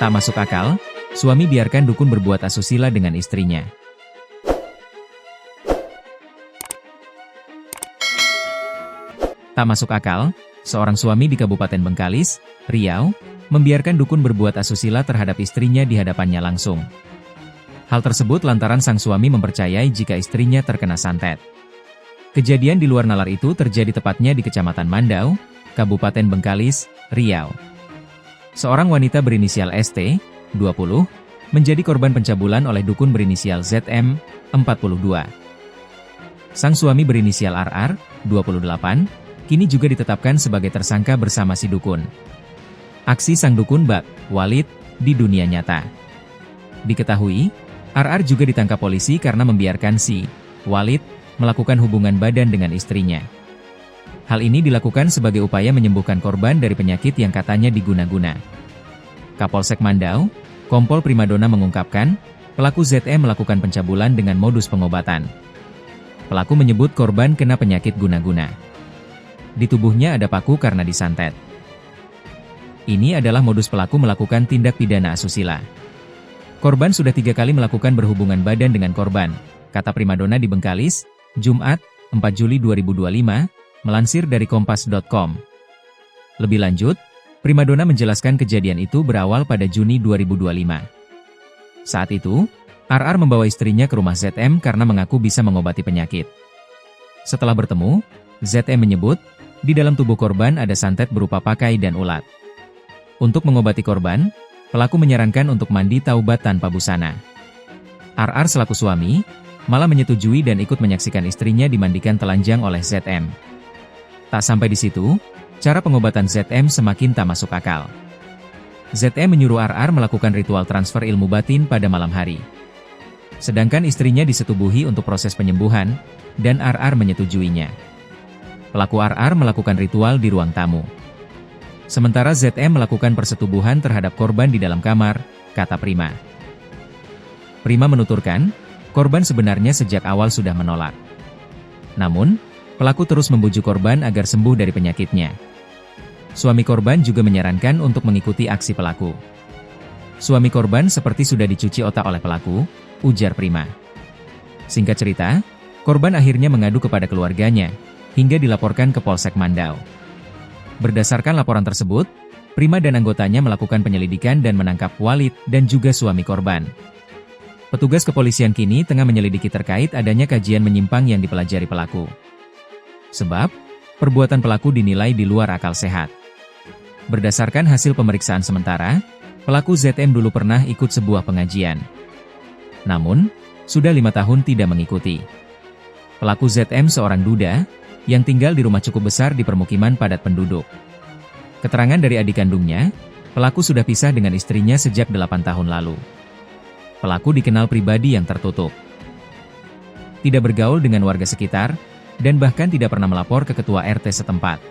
Tak masuk akal, suami biarkan dukun berbuat asusila dengan istrinya. Tak masuk akal, seorang suami di Kabupaten Bengkalis, Riau, membiarkan dukun berbuat asusila terhadap istrinya di hadapannya langsung. Hal tersebut lantaran sang suami mempercayai jika istrinya terkena santet. Kejadian di luar nalar itu terjadi tepatnya di Kecamatan Mandau, Kabupaten Bengkalis, Riau. Seorang wanita berinisial ST, 20, menjadi korban pencabulan oleh dukun berinisial ZM, 42. Sang suami berinisial RR, 28, kini juga ditetapkan sebagai tersangka bersama si dukun. Aksi sang dukun Bak Walid di dunia nyata. Diketahui, RR juga ditangkap polisi karena membiarkan si Walid melakukan hubungan badan dengan istrinya. Hal ini dilakukan sebagai upaya menyembuhkan korban dari penyakit yang katanya diguna-guna. Kapolsek Mandau, Kompol Primadona mengungkapkan, pelaku ZM melakukan pencabulan dengan modus pengobatan. Pelaku menyebut korban kena penyakit guna-guna. Di tubuhnya ada paku karena disantet. Ini adalah modus pelaku melakukan tindak pidana asusila. Korban sudah 3 kali melakukan berhubungan badan dengan korban, kata Primadona di Bengkalis, Jumat, 4 Juli 2025, melansir dari Kompas.com. Lebih lanjut, Primadona menjelaskan kejadian itu berawal pada Juni 2025. Saat itu, RR membawa istrinya ke rumah ZM karena mengaku bisa mengobati penyakit. Setelah bertemu, ZM menyebut, di dalam tubuh korban ada santet berupa pakai dan ulat. Untuk mengobati korban, pelaku menyarankan untuk mandi taubat tanpa busana. RR selaku suami, malah menyetujui dan ikut menyaksikan istrinya dimandikan telanjang oleh ZM. Tak sampai di situ, cara pengobatan ZM semakin tak masuk akal. ZM menyuruh RR melakukan ritual transfer ilmu batin pada malam hari. Sedangkan istrinya disetubuhi untuk proses penyembuhan, dan RR menyetujuinya. Pelaku RR melakukan ritual di ruang tamu. Sementara ZM melakukan persetubuhan terhadap korban di dalam kamar, kata Prima. Prima menuturkan, korban sebenarnya sejak awal sudah menolak. Namun, pelaku terus membujuk korban agar sembuh dari penyakitnya. Suami korban juga menyarankan untuk mengikuti aksi pelaku. Suami korban seperti sudah dicuci otak oleh pelaku, ujar Prima. Singkat cerita, korban akhirnya mengadu kepada keluarganya, hingga dilaporkan ke Polsek Mandau. Berdasarkan laporan tersebut, Prima dan anggotanya melakukan penyelidikan dan menangkap Walid dan juga suami korban. Petugas kepolisian kini tengah menyelidiki terkait adanya kajian menyimpang yang dipelajari pelaku. Sebab, perbuatan pelaku dinilai di luar akal sehat. Berdasarkan hasil pemeriksaan sementara, pelaku ZM dulu pernah ikut sebuah pengajian. Namun, sudah 5 tahun tidak mengikuti. Pelaku ZM seorang duda, yang tinggal di rumah cukup besar di permukiman padat penduduk. Keterangan dari adik kandungnya, pelaku sudah pisah dengan istrinya sejak 8 tahun lalu. Pelaku dikenal pribadi yang tertutup. Tidak bergaul dengan warga sekitar, dan bahkan tidak pernah melapor ke ketua RT setempat.